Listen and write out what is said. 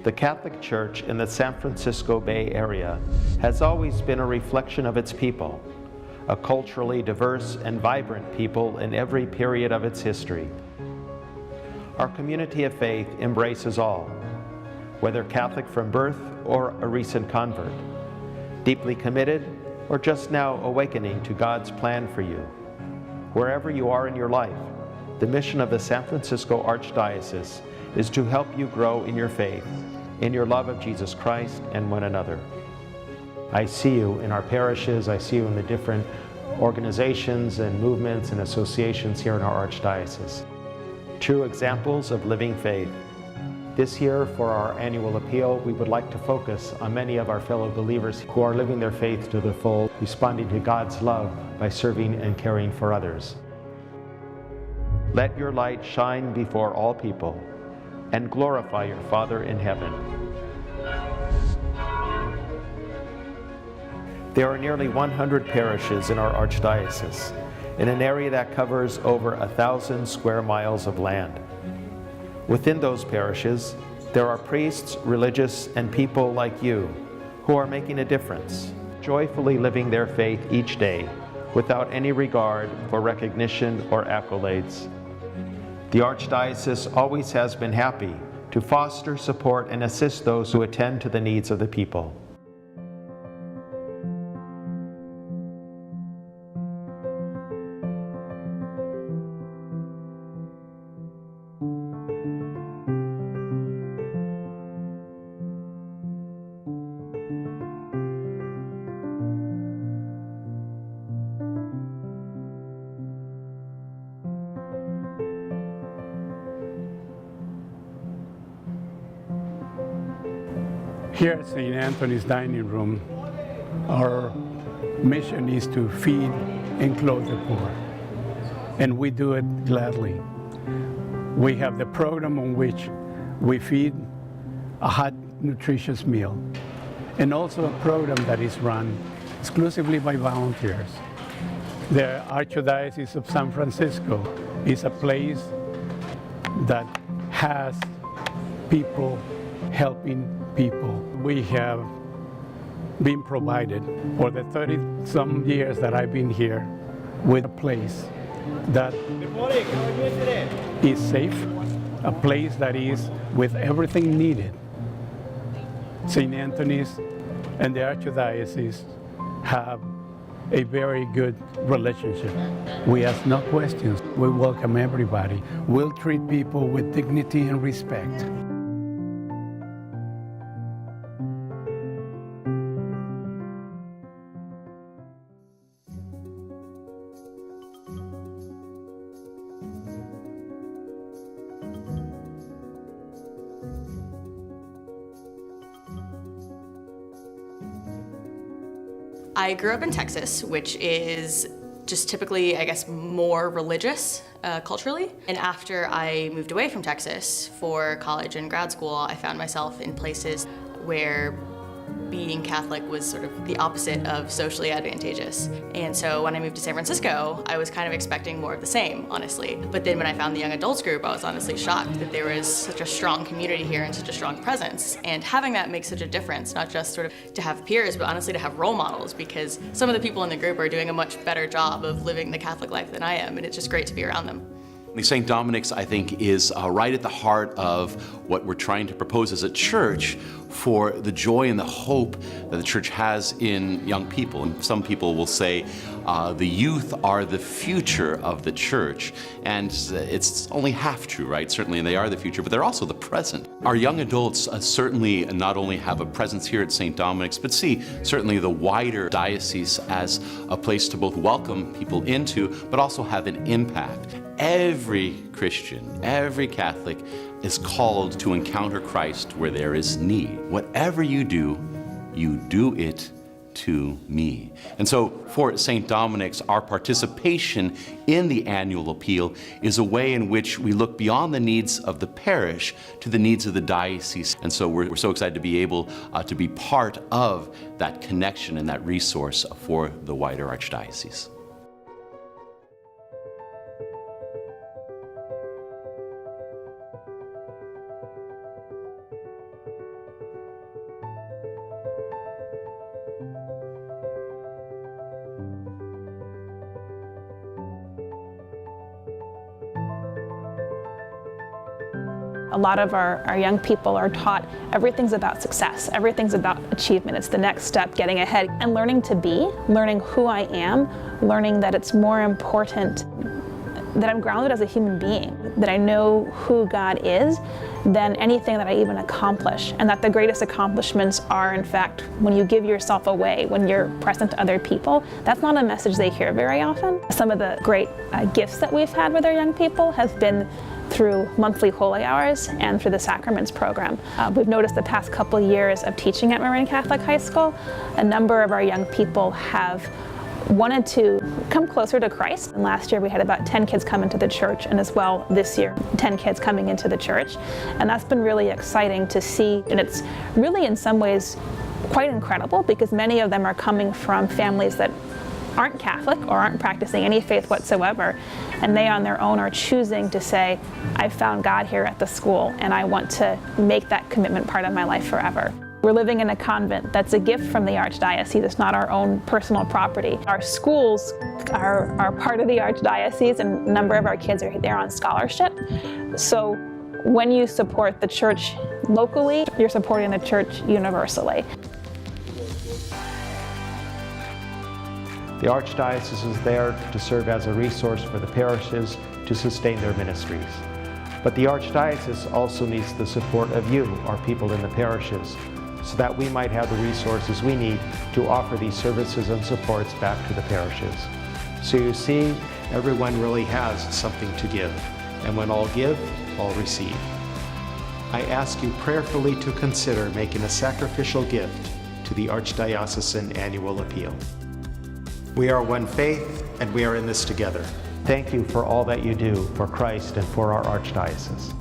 The Catholic Church in the San Francisco Bay Area has always been a reflection of its people, a culturally diverse and vibrant people in every period of its history. Our community of faith embraces all, whether Catholic from birth or a recent convert, deeply committed or just now awakening to God's plan for you. Wherever you are in your life, the mission of the San Francisco Archdiocese is to help you grow in your faith, in your love of Jesus Christ and one another. I see you in our parishes, I see you in the different organizations and movements and associations here in our Archdiocese. True examples of living faith. This year, for our annual appeal, we would like to focus on many of our fellow believers who are living their faith to the full, responding to God's love by serving and caring for others. Let your light shine before all people and glorify your Father in heaven. There are nearly 100 parishes in our Archdiocese, in an area that covers over 1,000 square miles of land. Within those parishes, there are priests, religious, and people like you who are making a difference, joyfully living their faith each day without any regard for recognition or accolades. The Archdiocese always has been happy to foster, support, and assist those who attend to the needs of the people. Here at St. Anthony's Dining Room, our mission is to feed and clothe the poor, and we do it gladly. We have the program on which we feed a hot, nutritious meal, and also a program that is run exclusively by volunteers. The Archdiocese of San Francisco is a place that has people helping people. We have been provided for the 30-some years that I've been here with a place that is safe, a place that is with everything needed. St. Anthony's and the Archdiocese have a very good relationship. We ask no questions. We welcome everybody. We'll treat people with dignity and respect. I grew up in Texas, which is just typically, I guess, more religious culturally. And after I moved away from Texas for college and grad school, I found myself in places where being Catholic was sort of the opposite of socially advantageous. And so when I moved to San Francisco, I was kind of expecting more of the same, honestly. But then when I found the young adults group, I was honestly shocked that there was such a strong community here and such a strong presence. And having that makes such a difference, not just sort of to have peers, but honestly to have role models, because some of the people in the group are doing a much better job of living the Catholic life than I am, and it's just great to be around them. St. Dominic's, I think, is right at the heart of what we're trying to propose as a church for the joy and the hope that the church has in young people. And some people will say the youth are the future of the church. And it's only half true, right? Certainly they are the future, but they're also the present. Our young adults certainly not only have a presence here at St. Dominic's, but see certainly the wider diocese as a place to both welcome people into, but also have an impact. Every Christian, every Catholic is called to encounter Christ where there is need. Whatever you do it to me. And so for St. Dominic's, our participation in the annual appeal is a way in which we look beyond the needs of the parish to the needs of the diocese. And so we're so excited to be able to be part of that connection and that resource for the wider Archdiocese. A lot of our young people are taught everything's about success, everything's about achievement. It's the next step, getting ahead, and learning to be, learning who I am, learning that it's more important that I'm grounded as a human being, that I know who God is than anything that I even accomplish, and that the greatest accomplishments are, in fact, when you give yourself away, when you're present to other people. That's not a message they hear very often. Some of the great gifts that we've had with our young people have been through monthly holy hours and through the sacraments program. We've noticed the past couple years of teaching at Marin Catholic High School, a number of our young people have wanted to come closer to Christ. And last year we had about 10 kids come into the church, and as well this year 10 kids coming into the church. And that's been really exciting to see, and it's really in some ways quite incredible because many of them are coming from families that aren't Catholic or aren't practicing any faith whatsoever, and they on their own are choosing to say, I found God here at the school and I want to make that commitment part of my life forever. We're living in a convent that's a gift from the Archdiocese. It's not our own personal property. Our schools are part of the Archdiocese, and a number of our kids are there on scholarship. So when you support the church locally, you're supporting the church universally. The Archdiocese is there to serve as a resource for the parishes to sustain their ministries. But the Archdiocese also needs the support of you, our people in the parishes, so that we might have the resources we need to offer these services and supports back to the parishes. So you see, everyone really has something to give, and when all give, all receive. I ask you prayerfully to consider making a sacrificial gift to the Archdiocesan Annual Appeal. We are one faith, and we are in this together. Thank you for all that you do for Christ and for our Archdiocese.